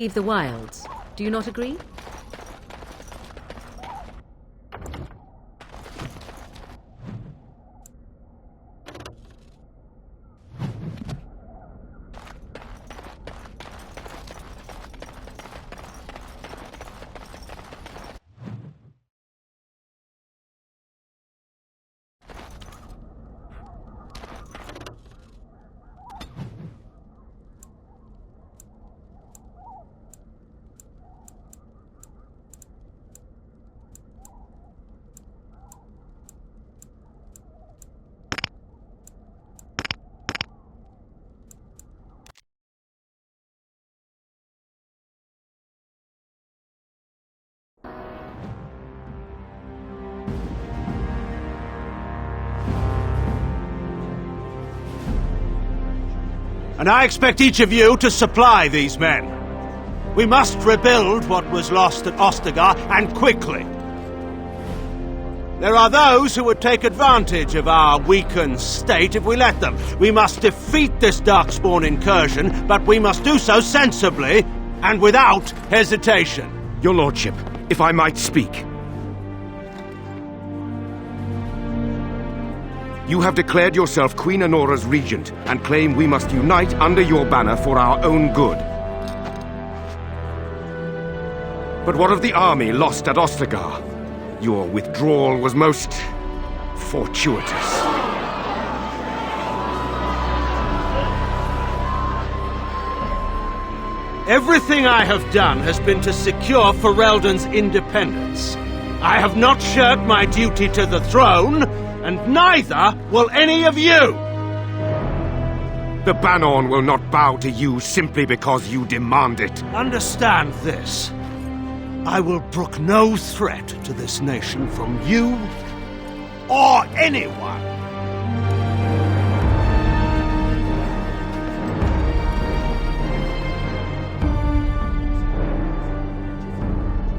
Leave the wilds. Do you not agree? And I expect each of you to supply these men. We must rebuild what was lost at Ostagar, and quickly. There are those who would take advantage of our weakened state if we let them. We must defeat this Darkspawn incursion, but we must do so sensibly and without hesitation. Your Lordship, if I might speak. You have declared yourself Queen Anora's regent, and claim we must unite under your banner for our own good. But what of the army lost at Ostagar? Your withdrawal was most fortuitous. Everything I have done has been to secure Ferelden's independence. I have not shirked my duty to the throne, and neither will any of you! The Bannorn will not bow to you simply because you demand it. Understand this. I will brook no threat to this nation from you or anyone.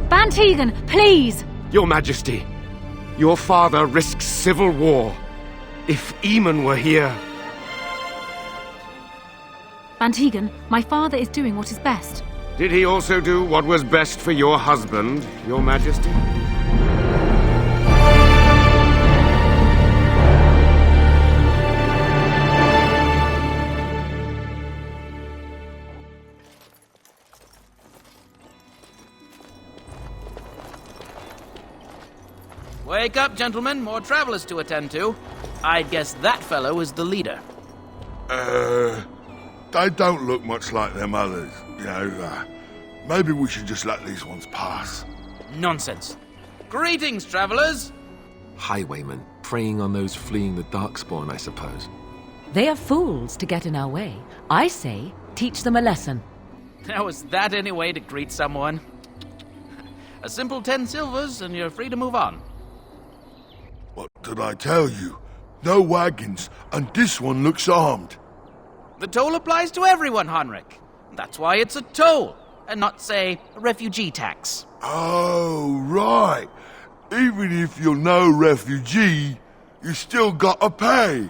Van Tegan, please! Your Majesty, your father risks civil war. If Eamon were here... Van Tegan, my father is doing what is best. Did he also do what was best for your husband, Your Majesty? Wake up, gentlemen. More travelers to attend to. I'd guess that fellow is the leader. They don't look much like them others. You know, maybe we should just let these ones pass. Nonsense. Greetings, travelers. Highwaymen, preying on those fleeing the Darkspawn, I suppose. They are fools to get in our way. I say, teach them a lesson. Now, is that any way to greet someone? A simple 10 silvers and you're free to move on. What did I tell you? No wagons, and this one looks armed. The toll applies to everyone, Henrik. That's why it's a toll, and not, say, a refugee tax. Oh, right. Even if you're no refugee, you still gotta pay.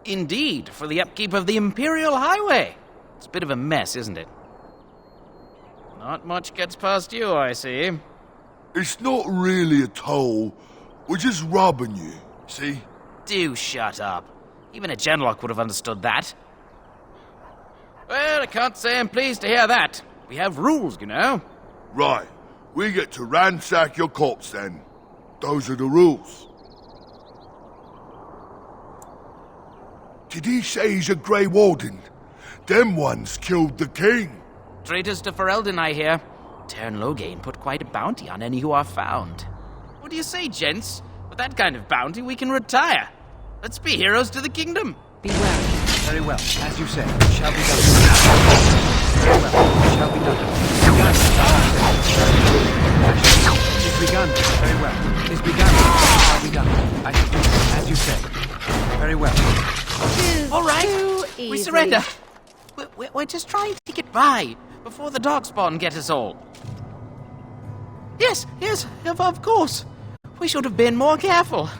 Indeed, for the upkeep of the Imperial Highway. It's a bit of a mess, isn't it? Not much gets past you, I see. It's not really a toll. We're just robbing you, see? Do shut up. Even a genlock would have understood that. Well, I can't say I'm pleased to hear that. We have rules, you know. Right. We get to ransack your corpse then. Those are the rules. Did he say he's a Grey Warden? Them ones killed the king. Traitors to Ferelden, I hear. Teyrn Loghain put quite a bounty on any who are found. What do you say, gents? With that kind of bounty, we can retire. Let's be heroes to the kingdom. Be wary. Very well, as you say, it shall be done. Very well, it shall be done. It's begun. Very well. It's begun. It shall be done. I shall do as you say. Very well. All right, we surrender. We're just trying to get by before the Darkspawn get us all. Yes, of course. We should have been more careful.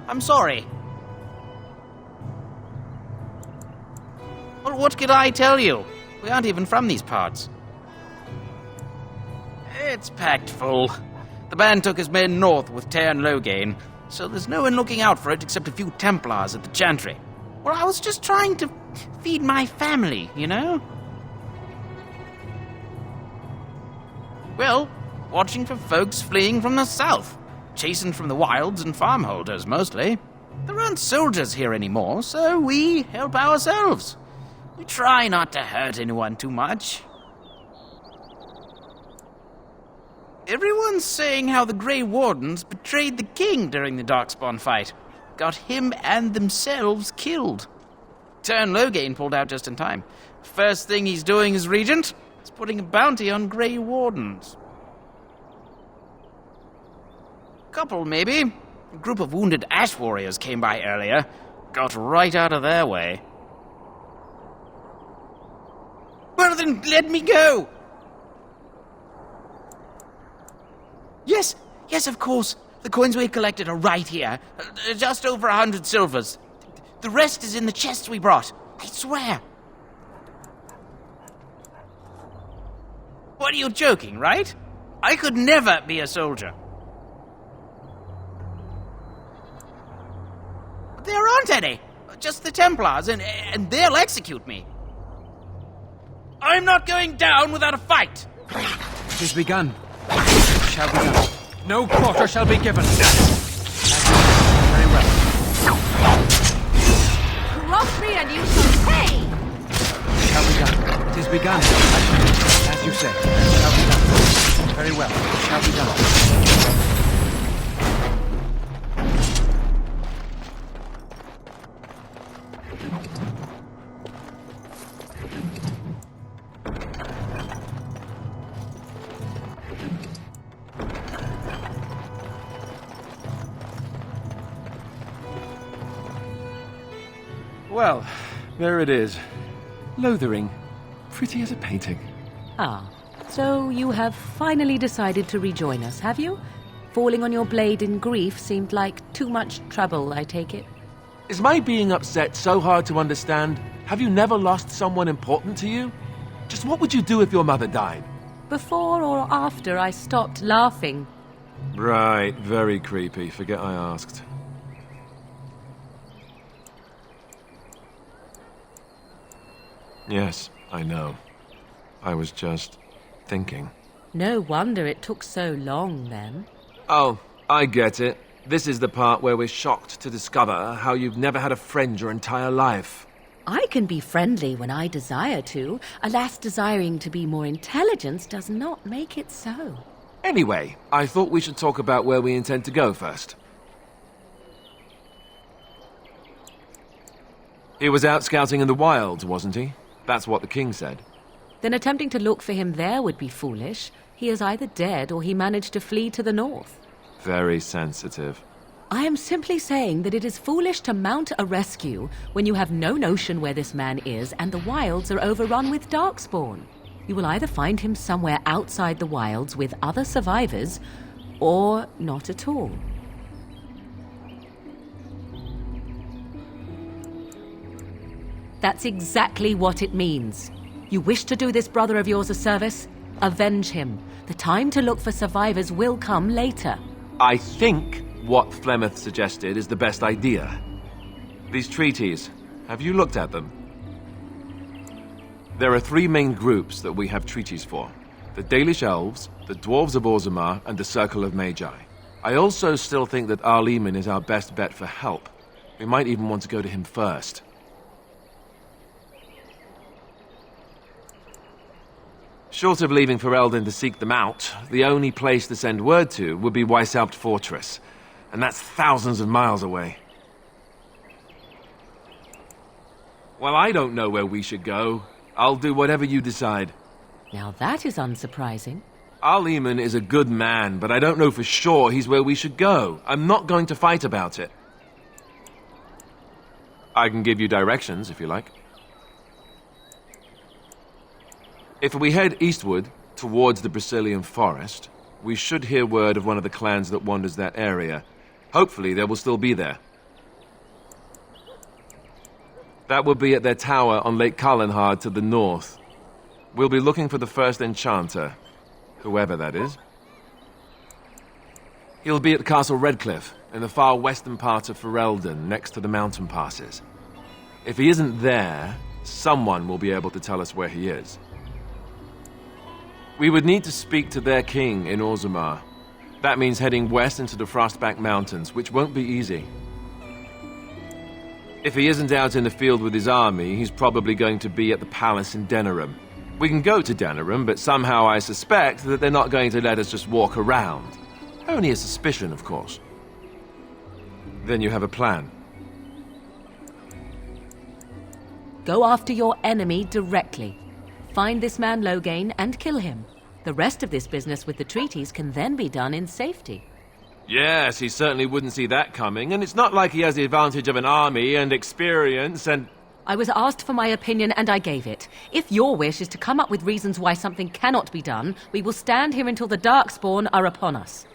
I'm sorry. All Well, what could I tell you? We aren't even from these parts. It's packed full. The band took his men north with Tairn Loghain, so there's no one looking out for it except a few Templars at the Chantry. Well, I was just trying to feed my family, you know? Well, watching for folks fleeing from the south. Chasing from the wilds and farmholders, mostly. There aren't soldiers here anymore, so we help ourselves. We try not to hurt anyone too much. Everyone's saying how the Grey Wardens betrayed the king during the Darkspawn fight. Got him and themselves killed. Tairn Loghain pulled out just in time. First thing he's doing as regent is putting a bounty on Grey Wardens. Couple, maybe. A group of wounded Ash Warriors came by earlier. Got right out of their way. Well, then let me go! Yes, of course. The coins we collected are right here. Just over 100 silvers. The rest is in the chests we brought. I swear. What, are you joking, right? I could never be a soldier. There aren't any. Just the Templars, and they'll execute me. I'm not going down without a fight. It is begun. It shall be done. No quarter shall be given. Very well. Cross me and you shall pay! It shall be done. It is begun. As you say. It shall be done. Very well. It shall be done. Well, there it is. Lothering. Pretty as a painting. Ah, so you have finally decided to rejoin us, have you? Falling on your blade in grief seemed like too much trouble, I take it. Is my being upset so hard to understand? Have you never lost someone important to you? Just what would you do if your mother died? Before or after I stopped laughing. Right, very creepy. Forget I asked. Yes, I know. I was just thinking. No wonder it took so long, then. Oh, I get it. This is the part where we're shocked to discover how you've never had a friend your entire life. I can be friendly when I desire to. Alas, desiring to be more intelligent does not make it so. Anyway, I thought we should talk about where we intend to go first. He was out scouting in the wilds, wasn't he? That's what the king said. Then attempting to look for him there would be foolish. He is either dead or he managed to flee to the north. Very sensitive. I am simply saying that it is foolish to mount a rescue when you have no notion where this man is and the wilds are overrun with Darkspawn. You will either find him somewhere outside the wilds with other survivors, or not at all. That's exactly what it means. You wish to do this brother of yours a service? Avenge him. The time to look for survivors will come later. I think what Flemeth suggested is the best idea. These treaties, have you looked at them? There are three main groups that we have treaties for. The Dalish Elves, the Dwarves of Orzammar, and the Circle of Magi. I also still think that Arleman is our best bet for help. We might even want to go to him first. Short of leaving Ferelden to seek them out, the only place to send word to would be Weishaupt Fortress. And that's thousands of miles away. Well, I don't know where we should go. I'll do whatever you decide. Now that is unsurprising. Arleman is a good man, but I don't know for sure he's where we should go. I'm not going to fight about it. I can give you directions, if you like. If we head eastward, towards the Brisilian Forest, we should hear word of one of the clans that wanders that area. Hopefully they will still be there. That will be at their tower on Lake Carlenhard to the north. We'll be looking for the first enchanter, whoever that is. He'll be at Castle Redcliffe, in the far western part of Ferelden, next to the mountain passes. If he isn't there, someone will be able to tell us where he is. We would need to speak to their king in Orzammar. That means heading west into the Frostback Mountains, which won't be easy. If he isn't out in the field with his army, he's probably going to be at the palace in Denerim. We can go to Denerim, but somehow I suspect that they're not going to let us just walk around. Only a suspicion, of course. Then you have a plan. Go after your enemy directly. Find this man Loghain and kill him. The rest of this business with the treaties can then be done in safety. Yes, he certainly wouldn't see that coming, and it's not like he has the advantage of an army and experience and... I was asked for my opinion and I gave it. If your wish is to come up with reasons why something cannot be done, we will stand here until the Darkspawn are upon us.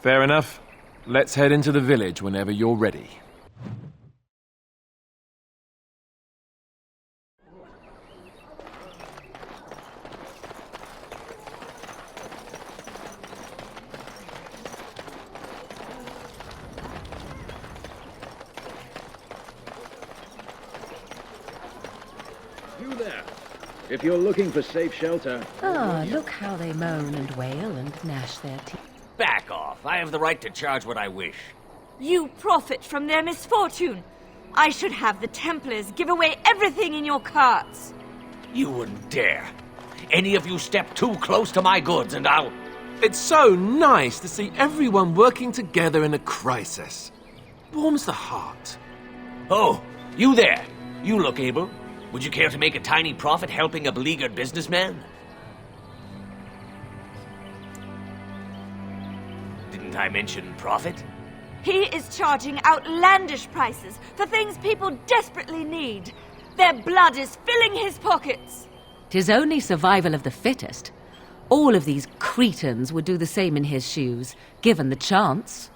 Fair enough. Let's head into the village whenever you're ready. You there. If you're looking for safe shelter... Ah, look how they moan and wail and gnash their teeth. Back off. I have the right to charge what I wish. You profit from their misfortune. I should have the Templars give away everything in your carts. You wouldn't dare. Any of you step too close to my goods and I'll... It's so nice to see everyone working together in a crisis. Warms the heart. Oh, you there. You look able. Would you care to make a tiny profit helping a beleaguered businessman? Didn't I mention profit? He is charging outlandish prices for things people desperately need. Their blood is filling his pockets. 'Tis only survival of the fittest. All of these cretins would do the same in his shoes, given the chance.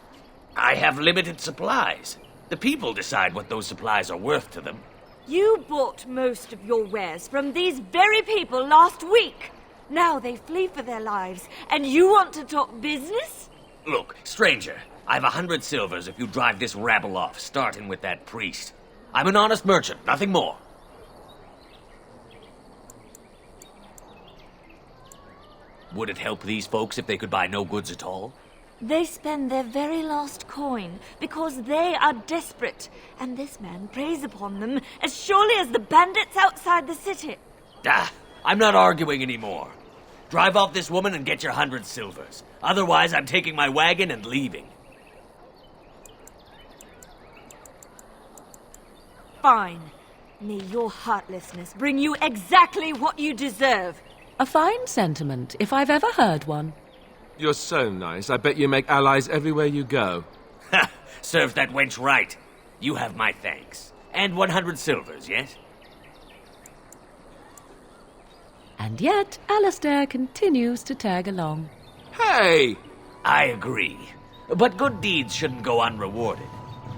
I have limited supplies. The people decide what those supplies are worth to them. You bought most of your wares from these very people last week. Now they flee for their lives, and you want to talk business? Look, stranger, I've 100 silvers if you drive this rabble off, starting with that priest. I'm an honest merchant, nothing more. Would it help these folks if they could buy no goods at all? They spend their very last coin because they are desperate, and this man preys upon them as surely as the bandits outside the city. I'm not arguing anymore. Drive off this woman and get your 100 silvers. Otherwise, I'm taking my wagon and leaving. Fine. May your heartlessness bring you exactly what you deserve. A fine sentiment, if I've ever heard one. You're so nice. I bet you make allies everywhere you go. Ha! Serves that wench right. You have my thanks. And 100 silvers, yes? And yet, Alistair continues to tag along. Hey! I agree. But good deeds shouldn't go unrewarded.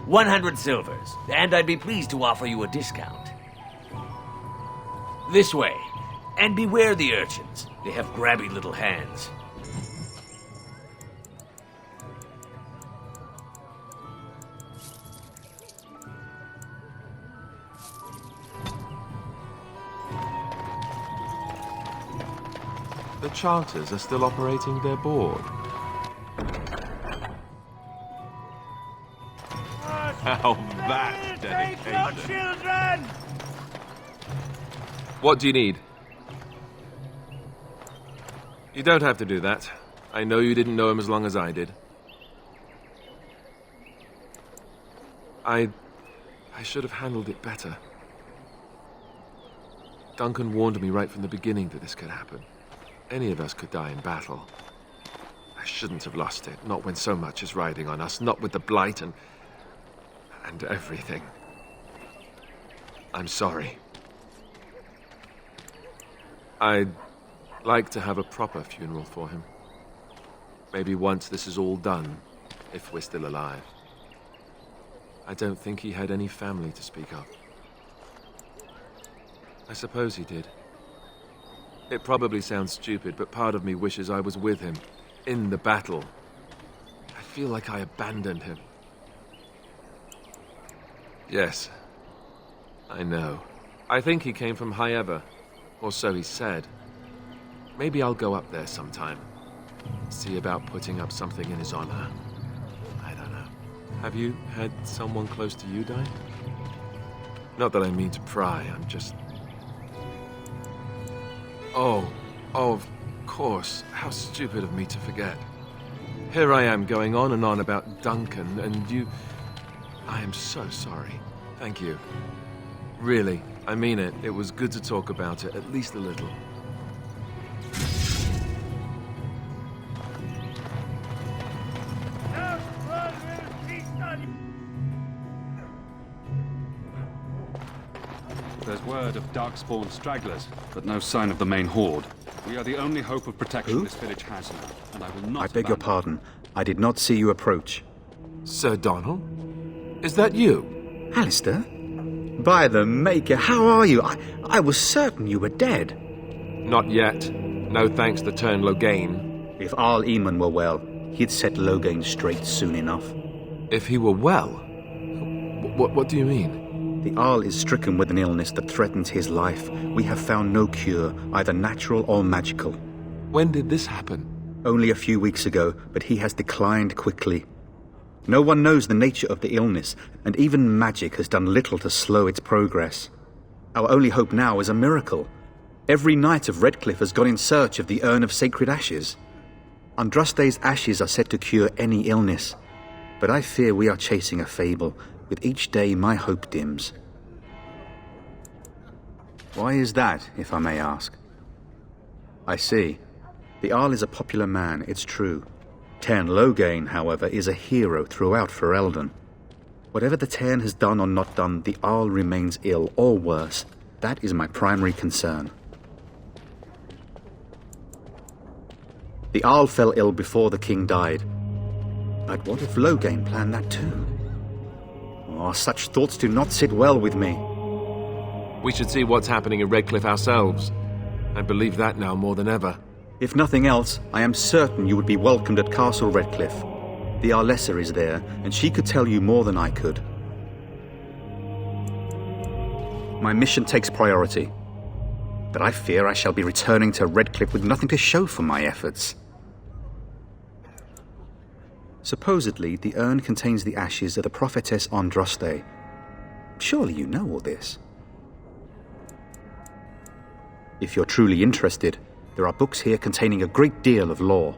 100 silvers, and I'd be pleased to offer you a discount. This way. And beware the urchins. They have grabby little hands. The Charters are still operating their board. How that dedication. What do you need? You don't have to do that. I know you didn't know him as long as I did. I should have handled it better. Duncan warned me right from the beginning that this could happen. Any of us could die in battle. I shouldn't have lost it, not when so much is riding on us, not with the Blight and everything. I'm sorry. I'd like to have a proper funeral for him. Maybe once this is all done, if we're still alive. I don't think he had any family to speak of. I suppose he did. It probably sounds stupid, but part of me wishes I was with him, in the battle. I feel like I abandoned him. Yes, I know. I think he came from High Ever, or so he said. Maybe I'll go up there sometime. See about putting up something in his honor. I don't know. Have you had someone close to you die? Not that I mean to pry, I'm just... Oh, of course. How stupid of me to forget. Here I am going on and on about Duncan, and you... I am so sorry. Thank you. Really, I mean it. It was good to talk about it, at least a little. There's word of Darkspawn stragglers, but no sign of the main horde. We are the only hope of protection this village has now, and I will not... I beg your pardon. I did not see you approach. Sir Donald? Is that you? Alistair? By the Maker, how are you? I was certain you were dead. Not yet. No thanks to Turn Logain. If Arl Eamon were well, he'd set Logain straight soon enough. If he were well? What do you mean? The Arl is stricken with an illness that threatens his life. We have found no cure, either natural or magical. When did this happen? Only a few weeks ago, but he has declined quickly. No one knows the nature of the illness, and even magic has done little to slow its progress. Our only hope now is a miracle. Every knight of Redcliffe has gone in search of the Urn of Sacred Ashes. Andraste's ashes are said to cure any illness, but I fear we are chasing a fable. With each day, my hope dims. Why is that, if I may ask? I see. The Arl is a popular man, it's true. Tairn Logain, however, is a hero throughout Ferelden. Whatever the Tairn has done or not done, the Arl remains ill, or worse. That is my primary concern. The Arl fell ill before the king died. But what if Logain planned that too? Oh, such thoughts do not sit well with me. We should see what's happening in Redcliffe ourselves. I believe that now more than ever. If nothing else, I am certain you would be welcomed at Castle Redcliffe. The Arlessa is there, and she could tell you more than I could. My mission takes priority, but I fear I shall be returning to Redcliffe with nothing to show for my efforts. Supposedly, the urn contains the ashes of the prophetess Andraste. Surely you know all this. If you're truly interested, there are books here containing a great deal of lore.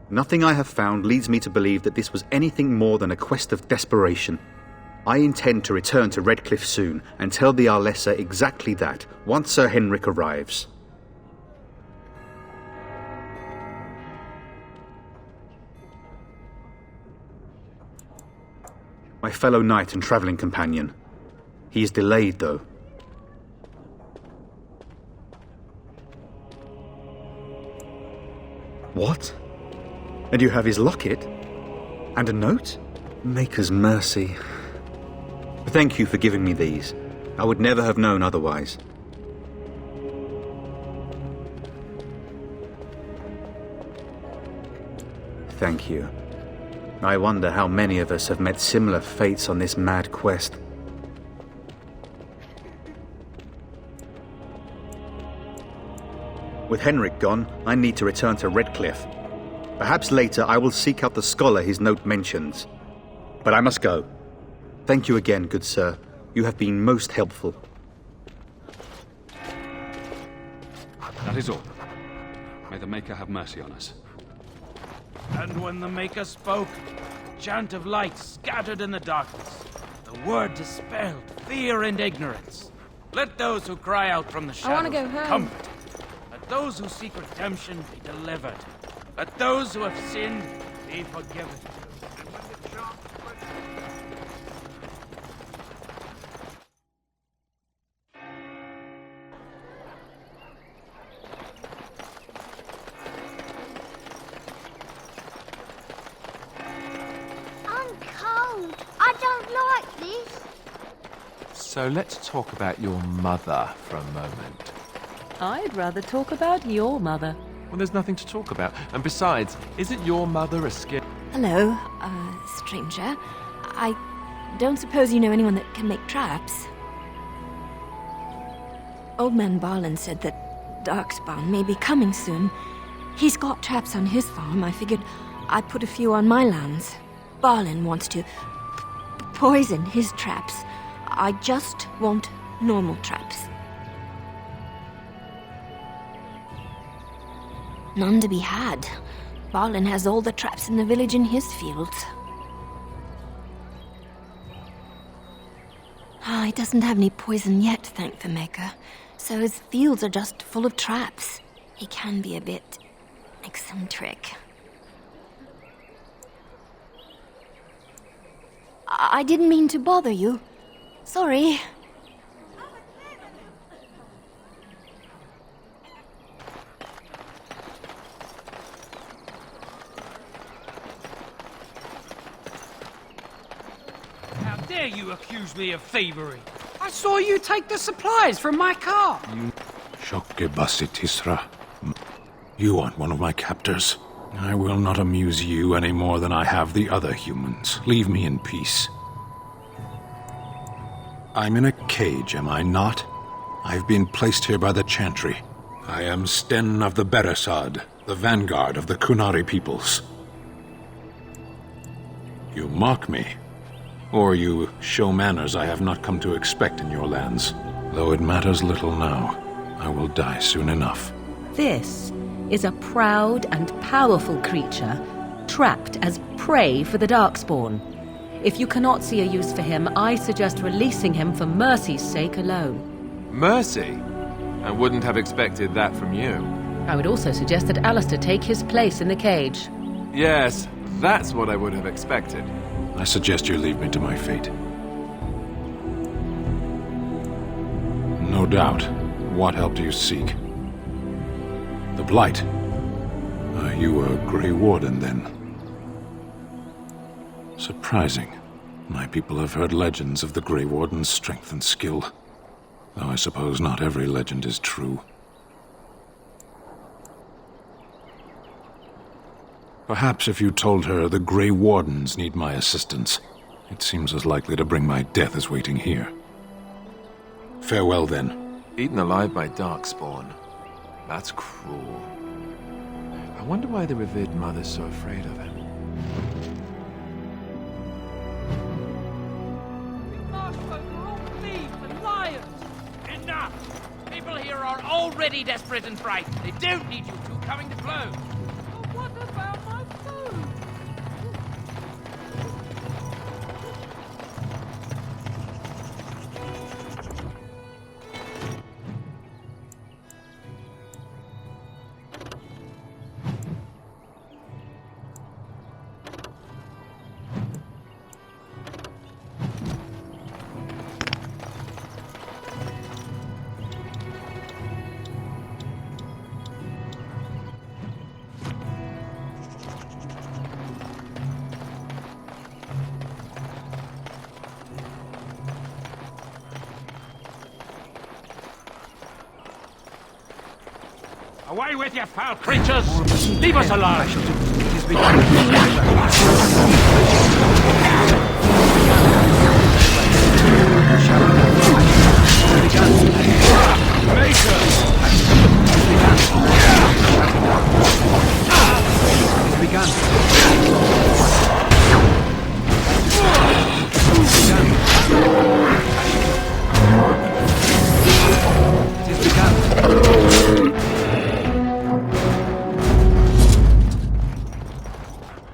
Nothing I have found leads me to believe that this was anything more than a quest of desperation. I intend to return to Redcliffe soon and tell the Arlessa exactly that, once Sir Henrik arrives. My fellow knight and travelling companion. He is delayed, though. What? And you have his locket? And a note? Maker's mercy. Thank you for giving me these. I would never have known otherwise. Thank you. I wonder how many of us have met similar fates on this mad quest. With Henrik gone, I need to return to Redcliffe. Perhaps later I will seek out the scholar his note mentions. But I must go. Thank you again, good sir. You have been most helpful. That is all. May the Maker have mercy on us. And when the Maker spoke, a chant of light scattered in the darkness. The word dispelled fear and ignorance. Let those who cry out from the shadows go be home. comforted. Let those who seek redemption be delivered. Let those who have sinned be forgiven. I'm cold. I don't like So let's talk about your mother for a moment. I'd rather talk about your mother. Well, there's nothing to talk about. And besides, isn't your mother a Hello, stranger. I don't suppose you know anyone that can make traps? Old man Barlin said that Darkspawn may be coming soon. He's got traps on his farm. I figured I'd put a few on my lands. Barlin wants to poison his traps. I just want normal traps. None to be had. Barlin has all the traps in the village in his fields. He doesn't have any poison yet, thank the Maker. So his fields are just full of traps. He can be a bit eccentric. I didn't mean to bother you. Sorry. How dare you accuse me of thievery? I saw you take the supplies from my car. Shokgebasi Tisra. You aren't one of my captors. I will not amuse you any more than I have the other humans. Leave me in peace. I'm in a cage, am I not? I've been placed here by the Chantry. I am Sten of the Beresad, the vanguard of the Kunari peoples. You mock me, or you show manners I have not come to expect in your lands. Though it matters little now, I will die soon enough. This is a proud and powerful creature, trapped as prey for the Darkspawn. If you cannot see a use for him, I suggest releasing him for mercy's sake alone. Mercy? I wouldn't have expected that from you. I would also suggest that Alistair take his place in the cage. Yes, that's what I would have expected. I suggest you leave me to my fate. No doubt. What help do you seek? The Blight. You were a Grey Warden, then. Surprising. My people have heard legends of the Grey Warden's strength and skill. Though I suppose not every legend is true. Perhaps if you told her the Grey Wardens need my assistance, it seems as likely to bring my death as waiting here. Farewell, then. Eaten alive by Darkspawn. That's cruel. I wonder why the revered mother's so afraid of him. Enough! People here are already desperate and frightened. They don't need you two coming to blows. What about my food? Away with you, foul creatures! Leave us alone!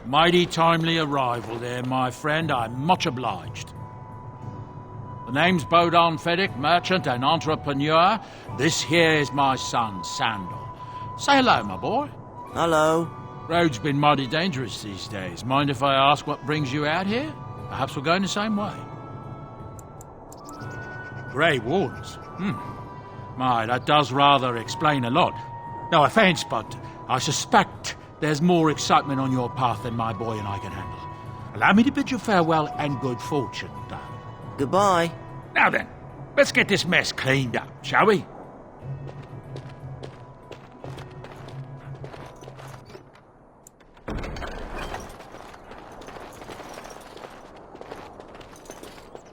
Mighty timely arrival there, my friend. I'm much obliged. The name's Bodon Feddick, merchant and entrepreneur. This here is my son, Sandal. Say hello, my boy. Hello. Road's been mighty dangerous these days. Mind if I ask what brings you out here? Perhaps we're going the same way. Grey Wardens? My, that does rather explain a lot. No offence, but I suspect there's more excitement on your path than my boy and I can handle. Allow me to bid you farewell and good fortune, darling. Goodbye. Now then, Let's get this mess cleaned up, shall we?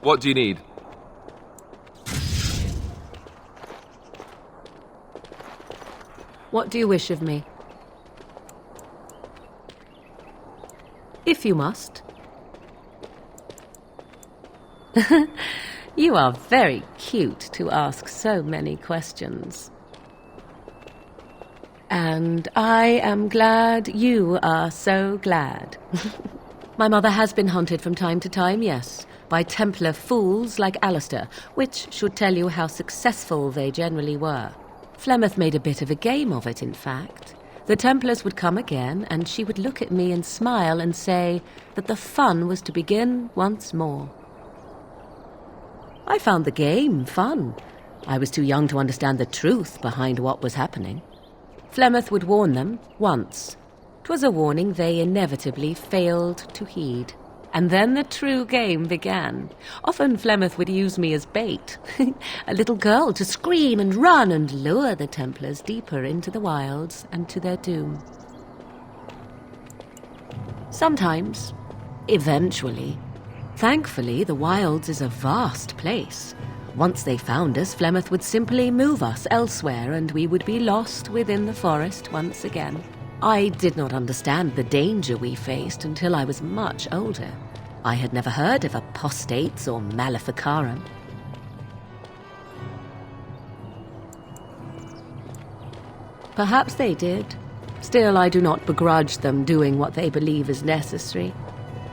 What do you need? What do you wish of me? If you must. You are very cute to ask so many questions. And I am glad you are so glad. My mother has been hunted from time to time, yes, by Templar fools like Alistair, which should tell you how successful they generally were. Flemeth made a bit of a game of it, in fact. The Templars would come again, and she would look at me and smile and say that the fun was to begin once more. I found the game fun. I was too young to understand the truth behind what was happening. Flemeth would warn them once. 'Twas a warning they inevitably failed to heed. And then the true game began. Often Flemeth would use me as bait. A little girl to scream and run and lure the Templars deeper into the wilds and to their doom. Sometimes, eventually. Thankfully, the wilds is a vast place. Once they found us, Flemeth would simply move us elsewhere and we would be lost within the forest once again. I did not understand the danger we faced until I was much older. I had never heard of apostates or maleficarum. Perhaps they did. Still, I do not begrudge them doing what they believe is necessary.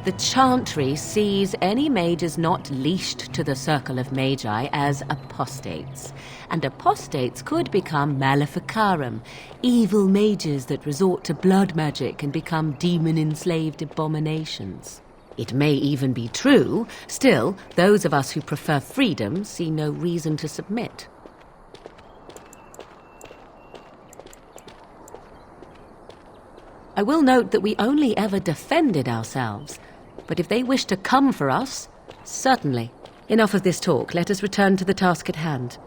The Chantry sees any mages not leashed to the Circle of Magi as apostates, and apostates could become maleficarum, evil mages that resort to blood magic and become demon-enslaved abominations. It may even be true, still, those of us who prefer freedom see no reason to submit. I will note that we only ever defended ourselves. But if they wish to come for us, certainly. Enough of this talk. Let us return to the task at hand.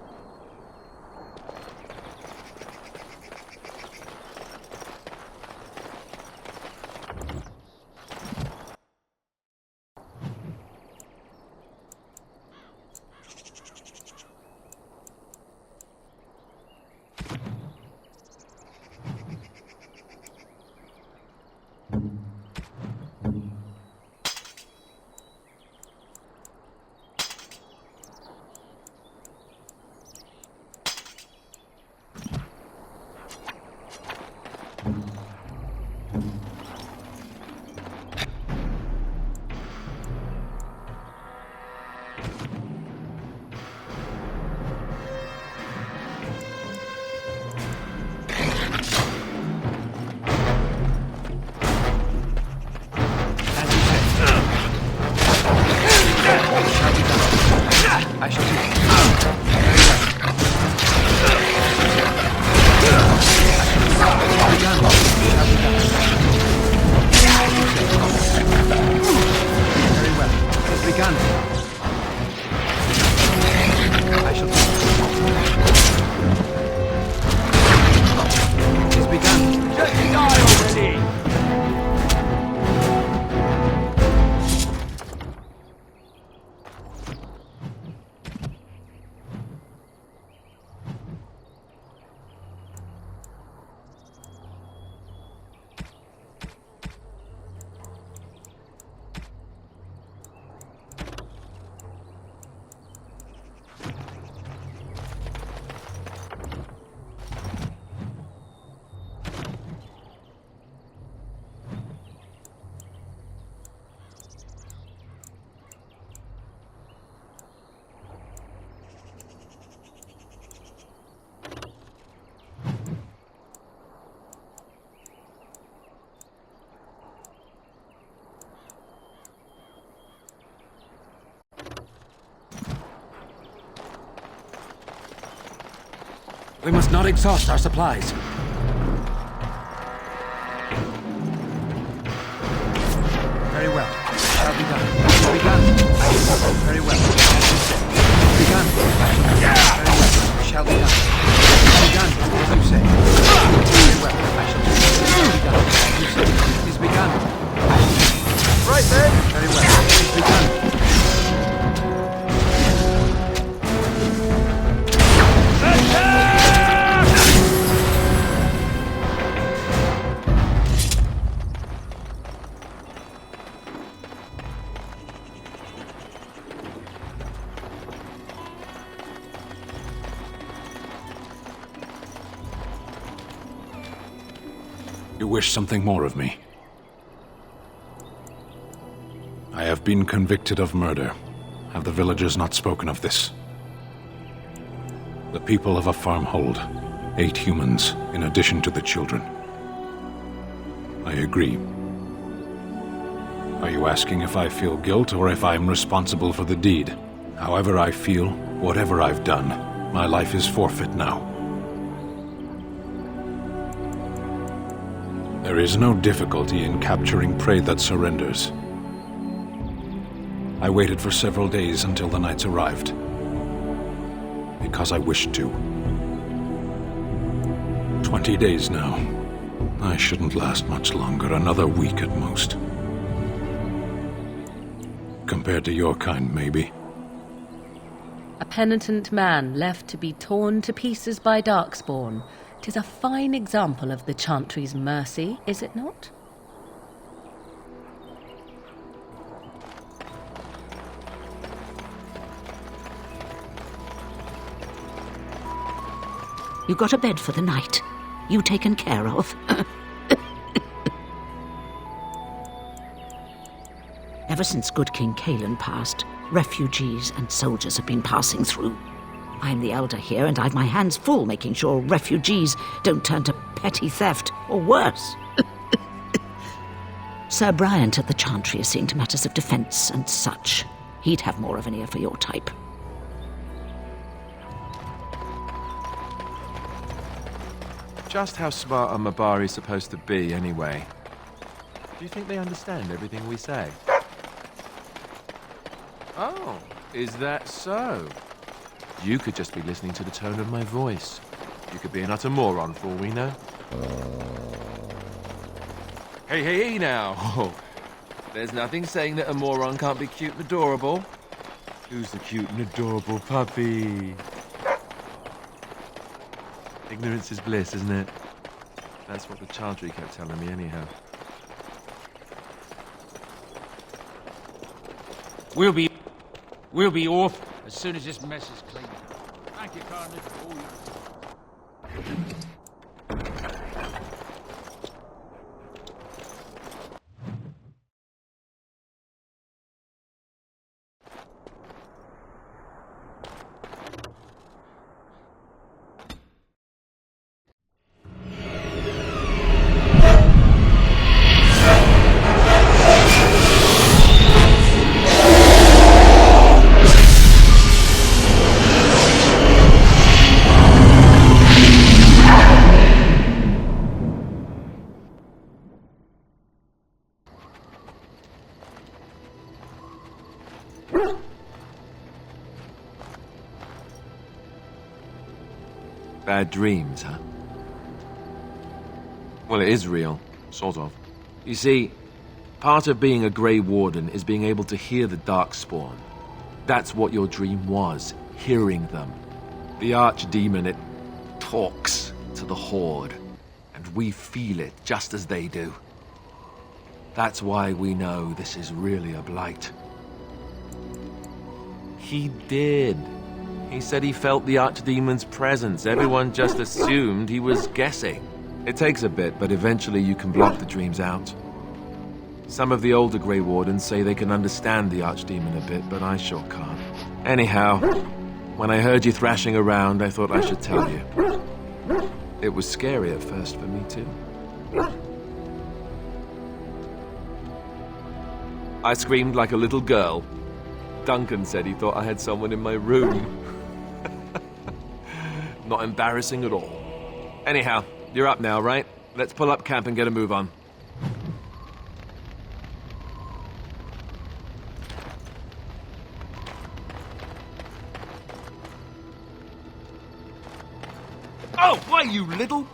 We must not exhaust our supplies. Very well. Shall be done. Shall be done. Very well. As you said. begun. Very well. Shall be done. It is begun, as you say. Very well. I shall do it. It is begun, as you say. It is begun. Right then. Very well. It is begun. You wish something more of me? I have been convicted of murder. Have the villagers not spoken of this? The people of a farmhold, 8 humans, in addition to the children. I agree. Are you asking if I feel guilt or if I am responsible for the deed? However I feel, whatever I've done, my life is forfeit now. There is no difficulty in capturing prey that surrenders. I waited for several days until the knights arrived. Because I wished to. 20 days now. I shouldn't last much longer, another week at most. Compared to your kind, maybe. A penitent man left to be torn to pieces by Darkspawn. 'Tis a fine example of the Chantry's mercy, is it not? You got a bed for the night. You taken care of. Ever since good King Kalen passed, refugees and soldiers have been passing through. I'm the elder here, and I've my hands full making sure refugees don't turn to petty theft, or worse. Sir Bryant at the Chantry is seeing to matters of defense and such. He'd have more of an ear for your type. Just how smart are Mabari supposed to be, anyway? Do you think they understand everything we say? Oh, is that so? You could just be listening to the tone of my voice. You could be an utter moron for all we know. Hey, hey, hey now! There's nothing saying that a moron can't be cute and adorable. Who's the cute and adorable puppy? Ignorance is bliss, isn't it? That's what the Chantry kept telling me anyhow. We'll be off as soon as this mess is cleaned up. Thank you, Carnage, for all you... Bad dreams, huh? Well, it is real. Sort of. You see, part of being a Grey Warden is being able to hear the Darkspawn. That's what your dream was, hearing them. The Archdemon, it talks to the Horde, and we feel it just as they do. That's why we know this is really a blight. He did. He said he felt the Archdemon's presence. Everyone just assumed he was guessing. It takes a bit, but eventually you can block the dreams out. Some of the older Grey Wardens say they can understand the Archdemon a bit, but I sure can't. Anyhow, when I heard you thrashing around, I thought I should tell you. It was scary at first for me, too. I screamed like a little girl. Duncan said he thought I had someone in my room. Not embarrassing at all. Anyhow, you're up now, right? Let's pull up camp and get a move on. Go away, you little...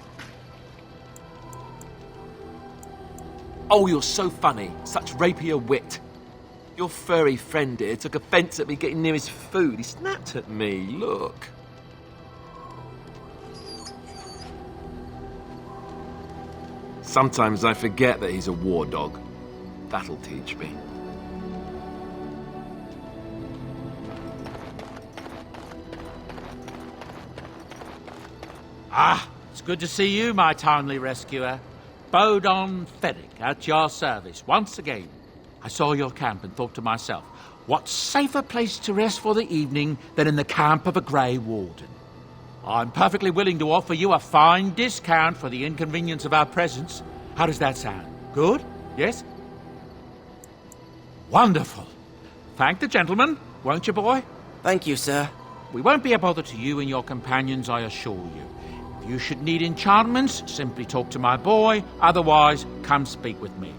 Oh, you're so funny. Such rapier wit. Your furry friend here took offence at me getting near his food. He snapped at me, look. Sometimes I forget that he's a war dog. That'll teach me. Ah, it's good to see you, my timely rescuer. Bodon Feddick, at your service, once again. I saw your camp and thought to myself, what safer place to rest for the evening than in the camp of a Grey Warden? I'm perfectly willing to offer you a fine discount for the inconvenience of our presence. How does that sound? Good? Yes? Wonderful. Thank the gentleman, won't you, boy? Thank you, sir. We won't be a bother to you and your companions, I assure you. If you should need enchantments, simply talk to my boy. Otherwise, come speak with me.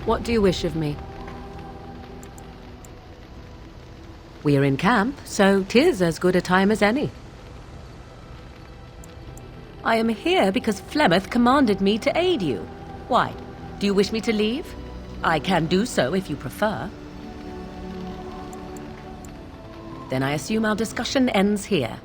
What do you wish of me? We are in camp, so 'tis as good a time as any. I am here because Flemeth commanded me to aid you. Why? Do you wish me to leave? I can do so if you prefer. Then I assume our discussion ends here.